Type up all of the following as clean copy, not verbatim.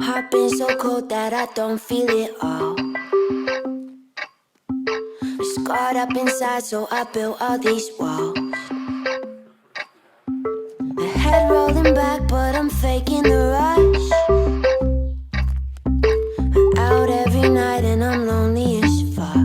Heart been so cold that I don't feel it all. Scarred up inside, so I built all these walls. My head rolling back, but I'm faking the rush. I'm out every night and I'm lonely as fuck.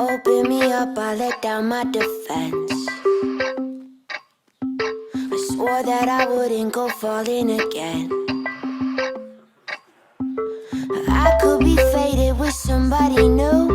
Open me up, I let down my defense. I swore that I wouldn't go falling again. I could be faded with somebody new.